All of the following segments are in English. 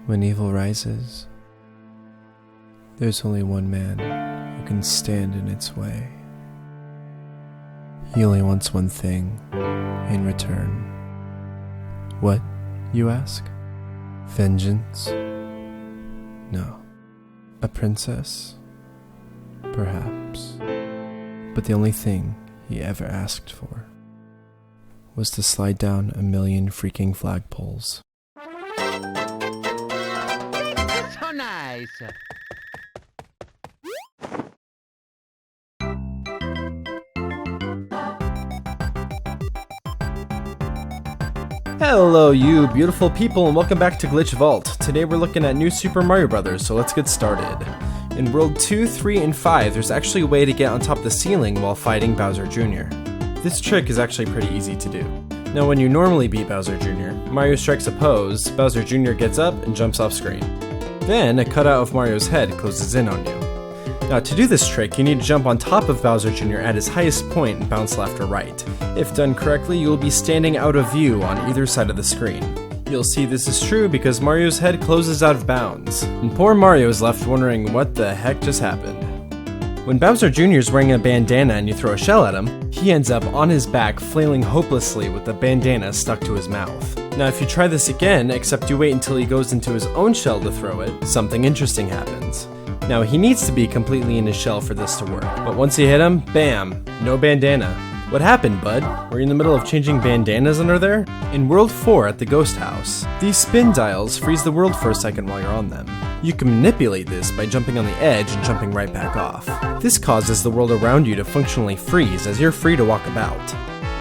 When evil rises, there's only one man who can stand in its way. He only wants one thing in return. What, you ask? Vengeance? No. A princess? Perhaps. But the only thing he ever asked for was to slide down 1,000,000 freaking flagpoles. So nice! Hello you beautiful people and welcome back to Glitch Vault. Today we're looking at New Super Mario Bros., so let's get started. In World 2, 3, and 5, there's actually a way to get on top of the ceiling while fighting Bowser Jr. This trick is actually pretty easy to do. Now when you normally beat Bowser Jr., Mario strikes a pose, Bowser Jr. gets up and jumps off screen. Then a cutout of Mario's head closes in on you. Now to do this trick, you need to jump on top of Bowser Jr. at his highest point and bounce left or right. If done correctly, you will be standing out of view on either side of the screen. You'll see this is true because Mario's head closes out of bounds, and poor Mario is left wondering what the heck just happened. When Bowser Jr. is wearing a bandana and you throw a shell at him, he ends up on his back flailing hopelessly with the bandana stuck to his mouth. Now if you try this again, except you wait until he goes into his own shell to throw it, something interesting happens. Now he needs to be completely in his shell for this to work, but once you hit him, bam, no bandana. What happened, bud? Were you in the middle of changing bandanas under there? In World 4 at the Ghost House, these spin dials freeze the world for a second while you're on them. You can manipulate this by jumping on the edge and jumping right back off. This causes the world around you to functionally freeze as you're free to walk about.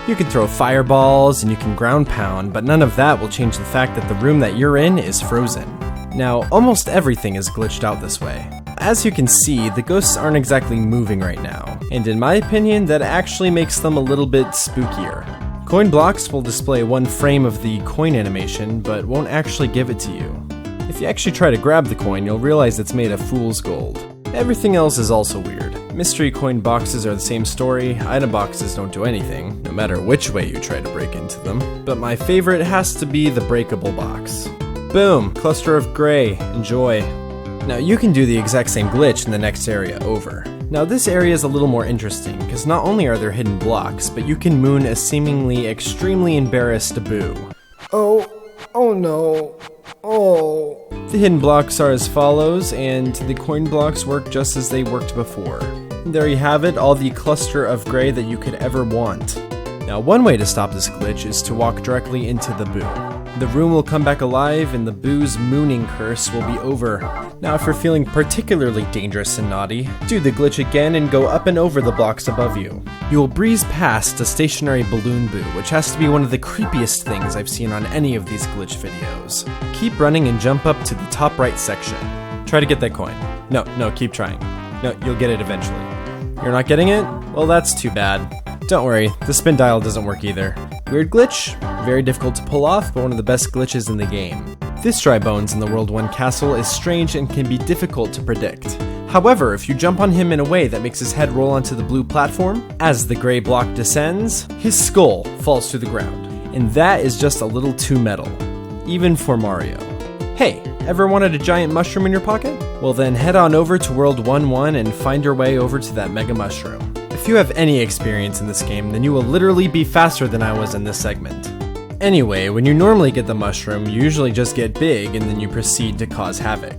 You can throw fireballs and you can ground pound, but none of that will change the fact that the room that you're in is frozen. Now, almost everything is glitched out this way. As you can see, the ghosts aren't exactly moving right now, and in my opinion, that actually makes them a little bit spookier. Coin blocks will display one frame of the coin animation, but won't actually give it to you. If you actually try to grab the coin, you'll realize it's made of fool's gold. Everything else is also weird. Mystery coin boxes are the same story, item boxes don't do anything, no matter which way you try to break into them, but my favorite has to be the breakable box. Boom! Cluster of gray. Enjoy. Now you can do the exact same glitch in the next area over. Now this area is a little more interesting, because not only are there hidden blocks, but you can moon a seemingly extremely embarrassed Boo. Oh no, oh. The hidden blocks are as follows, and the coin blocks work just as they worked before. And there you have it, all the cluster of gray that you could ever want. Now one way to stop this glitch is to walk directly into the Boo. The room will come back alive and the Boo's mooning curse will be over. Now if you're feeling particularly dangerous and naughty, do the glitch again and go up and over the blocks above you. You will breeze past a stationary balloon Boo, which has to be one of the creepiest things I've seen on any of these glitch videos. Keep running and jump up to the top right section. Try to get that coin. No, keep trying. No, you'll get it eventually. You're not getting it? Well, that's too bad. Don't worry, the spin dial doesn't work either. Weird glitch? Very difficult to pull off, but one of the best glitches in the game. This Dry Bones in the World 1 castle is strange and can be difficult to predict. However, if you jump on him in a way that makes his head roll onto the blue platform, as the gray block descends, his skull falls to the ground. And that is just a little too metal. Even for Mario. Hey, ever wanted a giant mushroom in your pocket? Well then head on over to World 1-1 and find your way over to that mega mushroom. If you have any experience in this game, then you will literally be faster than I was in this segment. Anyway, when you normally get the mushroom, you usually just get big and then you proceed to cause havoc.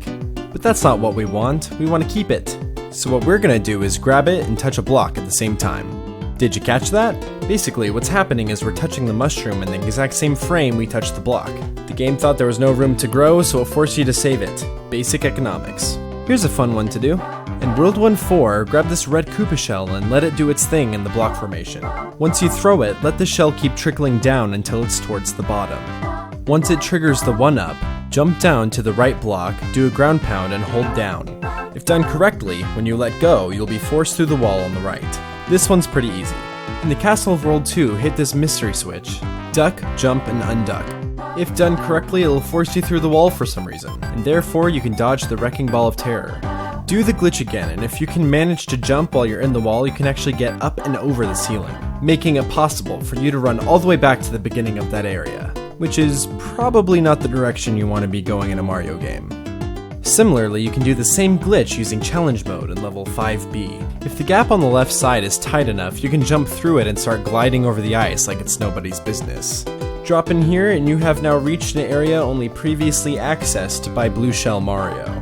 But that's not what we want to keep it. So what we're gonna do is grab it and touch a block at the same time. Did you catch that? Basically, what's happening is we're touching the mushroom in the exact same frame we touched the block. The game thought there was no room to grow, so it forced you to save it. Basic economics. Here's a fun one to do. In World 1-4, grab this red Koopa shell and let it do its thing in the block formation. Once you throw it, let the shell keep trickling down until it's towards the bottom. Once it triggers the 1-up, jump down to the right block, do a ground pound and hold down. If done correctly, when you let go, you'll be forced through the wall on the right. This one's pretty easy. In the Castle of World 2, hit this mystery switch. Duck, jump, and unduck. If done correctly, it'll force you through the wall for some reason, and therefore you can dodge the Wrecking Ball of Terror. Do the glitch again, and if you can manage to jump while you're in the wall, you can actually get up and over the ceiling, making it possible for you to run all the way back to the beginning of that area. which is probably not the direction you want to be going in a Mario game. Similarly, you can do the same glitch using challenge mode in level 5B. If the gap on the left side is tight enough, you can jump through it and start gliding over the ice like it's nobody's business. Drop in here and you have now reached an area only previously accessed by Blue Shell Mario.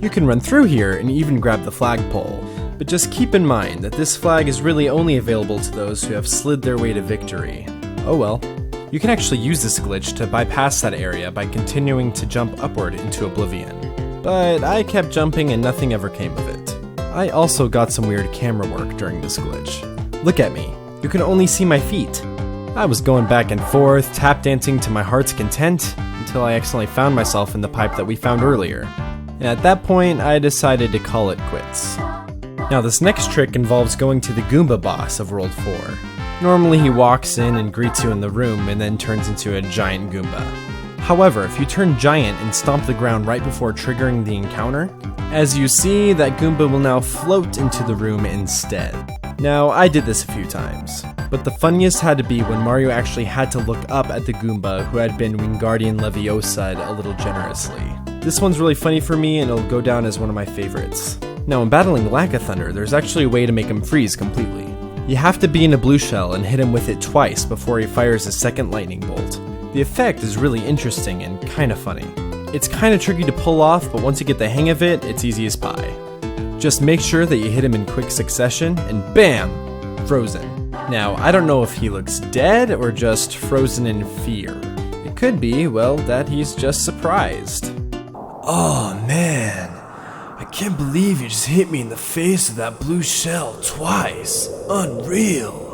You can run through here and even grab the flagpole, but just keep in mind that this flag is really only available to those who have slid their way to victory. Oh well. You can actually use this glitch to bypass that area by continuing to jump upward into oblivion. But I kept jumping and nothing ever came of it. I also got some weird camera work during this glitch. Look at me. You can only see my feet. I was going back and forth, tap dancing to my heart's content, until I accidentally found myself in the pipe that we found earlier. And at that point, I decided to call it quits. Now this next trick involves going to the Goomba boss of World 4. Normally he walks in and greets you in the room and then turns into a giant Goomba. However, if you turn giant and stomp the ground right before triggering the encounter, as you see, that Goomba will now float into the room instead. Now, I did this a few times, but the funniest had to be when Mario actually had to look up at the Goomba who had been Wingardium Leviosa a little generously. This one's really funny for me and it'll go down as one of my favorites. Now, in battling Lack of Thunder, there's actually a way to make him freeze completely. You have to be in a blue shell and hit him with it twice before he fires his second lightning bolt. The effect is really interesting and kinda funny. It's kinda tricky to pull off, but once you get the hang of it, it's easy as pie. Just make sure that you hit him in quick succession, and BAM! Frozen. Now, I don't know if he looks dead or just frozen in fear. It could be, well, that he's just surprised. Oh man, I can't believe you just hit me in the face with that blue shell twice. Unreal.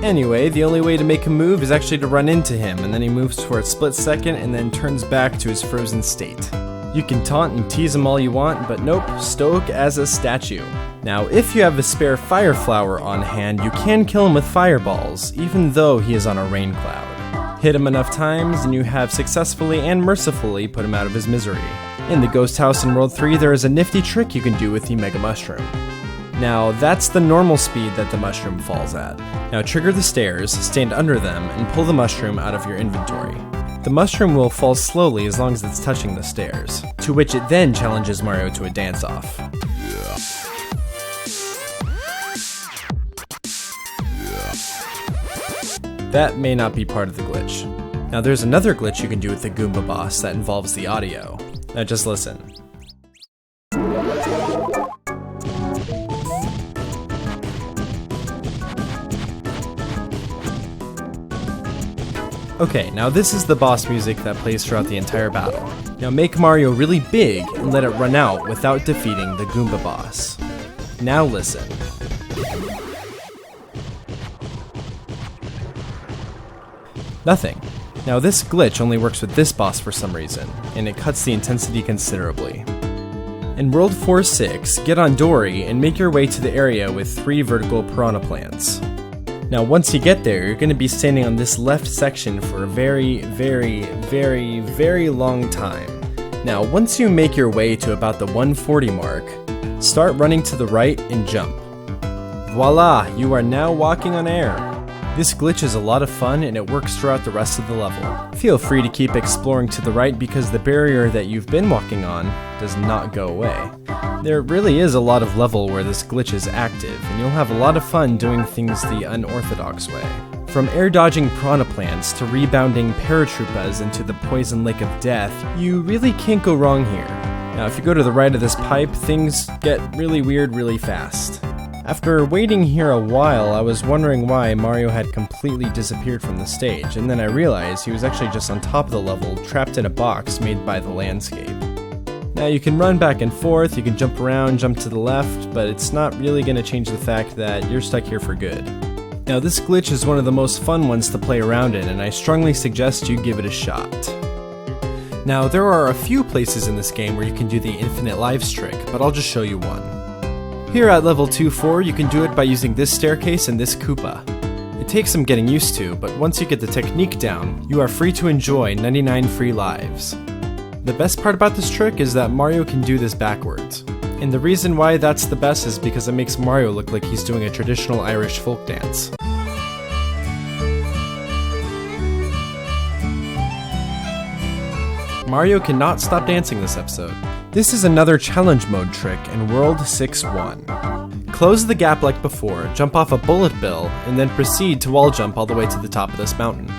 Anyway, the only way to make him move is actually to run into him, and then he moves for a split second and then turns back to his frozen state. You can taunt and tease him all you want, but nope, stoic as a statue. Now, if you have a spare fire flower on hand, you can kill him with fireballs, even though he is on a rain cloud. Hit him enough times and you have successfully and mercifully put him out of his misery. In the ghost house in World 3, there is a nifty trick you can do with the Mega Mushroom. Now, that's the normal speed that the mushroom falls at. Now trigger the stairs, stand under them, and pull the mushroom out of your inventory. The mushroom will fall slowly as long as it's touching the stairs, to which it then challenges Mario to a dance-off. That may not be part of the glitch. Now there's another glitch you can do with the Goomba boss that involves the audio. Now just listen. Okay, now this is the boss music that plays throughout the entire battle. Now make Mario really big and let it run out without defeating the Goomba boss. Now listen. Nothing. Now this glitch only works with this boss for some reason, and it cuts the intensity considerably. In World 4-6, get on Dory and make your way to the area with 3 vertical piranha plants. Now once you get there, you're going to be standing on this left section for a very, very, very, very long time. Now once you make your way to about the 140 mark, start running to the right and jump. Voila, you are now walking on air. This glitch is a lot of fun and it works throughout the rest of the level. Feel free to keep exploring to the right because the barrier that you've been walking on does not go away. There really is a lot of level where this glitch is active, and you'll have a lot of fun doing things the unorthodox way. From air dodging piranha plants to rebounding paratroopas into the poison lake of death, you really can't go wrong here. Now if you go to the right of this pipe, things get really weird really fast. After waiting here a while, I was wondering why Mario had completely disappeared from the stage, and then I realized he was actually just on top of the level, trapped in a box made by the landscape. Now you can run back and forth, you can jump around, jump to the left, but it's not really going to change the fact that you're stuck here for good. Now this glitch is one of the most fun ones to play around in, and I strongly suggest you give it a shot. Now there are a few places in this game where you can do the infinite lives trick, but I'll just show you one. Here at level 2-4, you can do it by using this staircase and this Koopa. It takes some getting used to, but once you get the technique down, you are free to enjoy 99 free lives. The best part about this trick is that Mario can do this backwards. And the reason why that's the best is because it makes Mario look like he's doing a traditional Irish folk dance. Mario cannot stop dancing this episode. This is another challenge mode trick in World 6-1. Close the gap like before, jump off a bullet bill, and then proceed to wall jump all the way to the top of this mountain.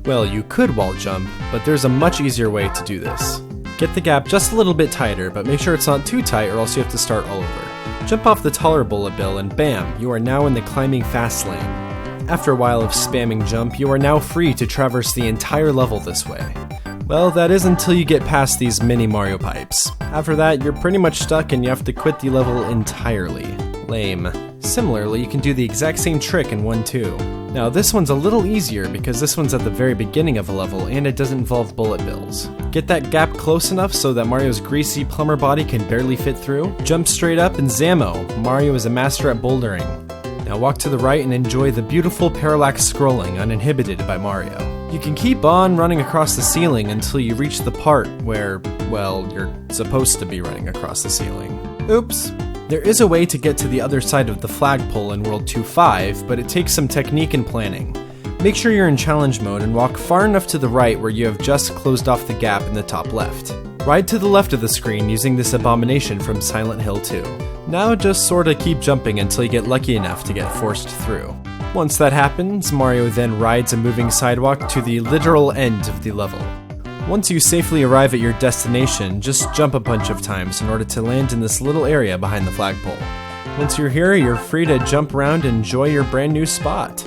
Well, you could wall jump, but there's a much easier way to do this. Get the gap just a little bit tighter, but make sure it's not too tight or else you have to start all over. Jump off the taller bullet bill and bam, you are now in the climbing fast lane. After a while of spamming jump, you are now free to traverse the entire level this way. Well, that is until you get past these mini Mario pipes. After that, you're pretty much stuck and you have to quit the level entirely. Lame. Similarly, you can do the exact same trick in 1-2. Now this one's a little easier because this one's at the very beginning of a level and it doesn't involve bullet bills. Get that gap close enough so that Mario's greasy plumber body can barely fit through. Jump straight up and zammo! Mario is a master at bouldering. Now walk to the right and enjoy the beautiful parallax scrolling uninhibited by Mario. You can keep on running across the ceiling until you reach the part where, well, you're supposed to be running across the ceiling. Oops. There is a way to get to the other side of the flagpole in World 2-5, but it takes some technique and planning. Make sure you're in challenge mode and walk far enough to the right where you have just closed off the gap in the top left. Ride to the left of the screen using this abomination from Silent Hill 2. Now just sorta keep jumping until you get lucky enough to get forced through. Once that happens, Mario then rides a moving sidewalk to the literal end of the level. Once you safely arrive at your destination, just jump a bunch of times in order to land in this little area behind the flagpole. Once you're here, you're free to jump around and enjoy your brand new spot.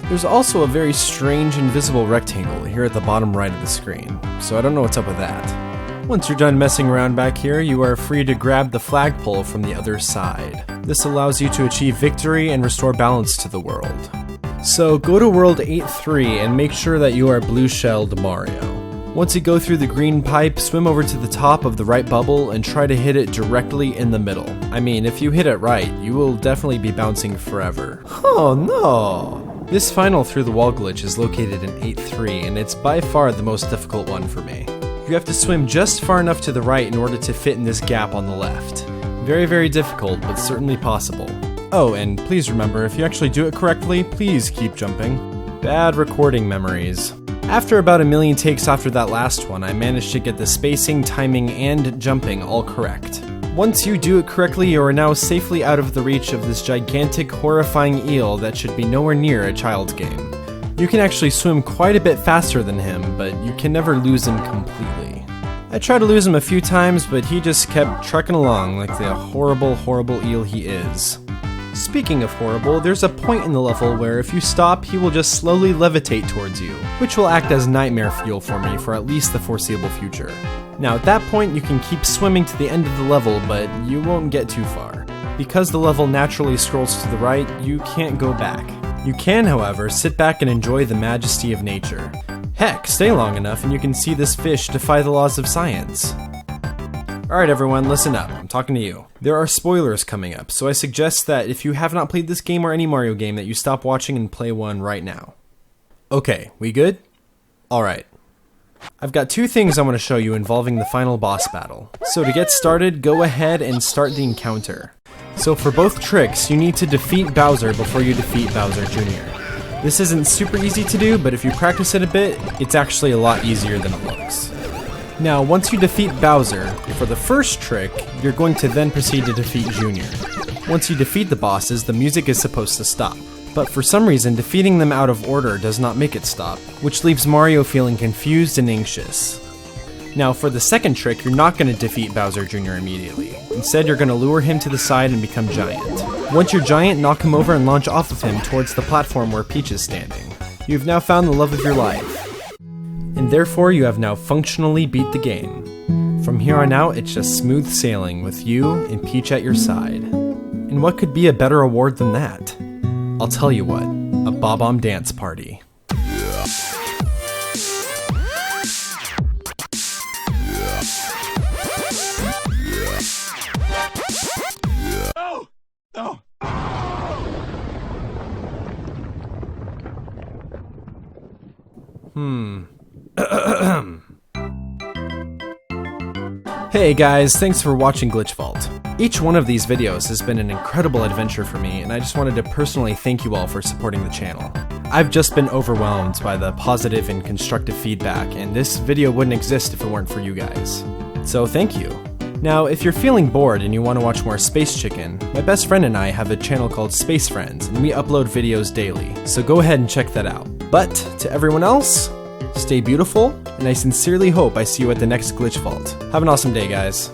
There's also a very strange invisible rectangle here at the bottom right of the screen, so I don't know what's up with that. Once you're done messing around back here, you are free to grab the flagpole from the other side. This allows you to achieve victory and restore balance to the world. So go to World 8-3 and make sure that you are blue-shelled Mario. Once you go through the green pipe, swim over to the top of the right bubble and try to hit it directly in the middle. I mean, if you hit it right, you will definitely be bouncing forever. Oh no! This final through the wall glitch is located in 8-3 and it's by far the most difficult one for me. You have to swim just far enough to the right in order to fit in this gap on the left. Very, very difficult, but certainly possible. Oh, and please remember, if you actually do it correctly, please keep jumping. Bad recording memories. After about a million takes after that last one, I managed to get the spacing, timing, and jumping all correct. Once you do it correctly, you are now safely out of the reach of this gigantic, horrifying eel that should be nowhere near a child's game. You can actually swim quite a bit faster than him, but you can never lose him completely. I tried to lose him a few times, but he just kept trucking along like the horrible, horrible eel he is. Speaking of horrible, there's a point in the level where if you stop, he will just slowly levitate towards you, which will act as nightmare fuel for me for at least the foreseeable future. Now at that point, you can keep swimming to the end of the level, but you won't get too far. Because the level naturally scrolls to the right, you can't go back. You can, however, sit back and enjoy the majesty of nature. Heck, stay long enough and you can see this fish defy the laws of science. Alright everyone, listen up, I'm talking to you. There are spoilers coming up, so I suggest that if you have not played this game or any Mario game that you stop watching and play one right now. Okay, we good? Alright. I've got two things I want to show you involving the final boss battle. So to get started, go ahead and start the encounter. So for both tricks, you need to defeat Bowser before you defeat Bowser Jr. This isn't super easy to do, but if you practice it a bit, it's actually a lot easier than it looks. Now, once you defeat Bowser, for the first trick, you're going to then proceed to defeat Junior. Once you defeat the bosses, the music is supposed to stop. But for some reason, defeating them out of order does not make it stop, which leaves Mario feeling confused and anxious. Now, for the second trick, you're not going to defeat Bowser Jr. immediately. Instead, you're going to lure him to the side and become giant. Once you're giant, knock him over and launch off of him towards the platform where Peach is standing. You've now found the love of your life. And therefore, you have now functionally beat the game. From here on out, it's just smooth sailing with you and Peach at your side. And what could be a better award than that? I'll tell you what, a Bob-omb dance party. Hey guys, thanks for watching Glitch Vault. Each one of these videos has been an incredible adventure for me, and I just wanted to personally thank you all for supporting the channel. I've just been overwhelmed by the positive and constructive feedback, and this video wouldn't exist if it weren't for you guys. So thank you. Now, if you're feeling bored and you want to watch more Space Chicken, my best friend and I have a channel called Space Friends, and we upload videos daily, so go ahead and check that out. But, to everyone else, stay beautiful, and I sincerely hope I see you at the next Glitch Vault. Have an awesome day, guys.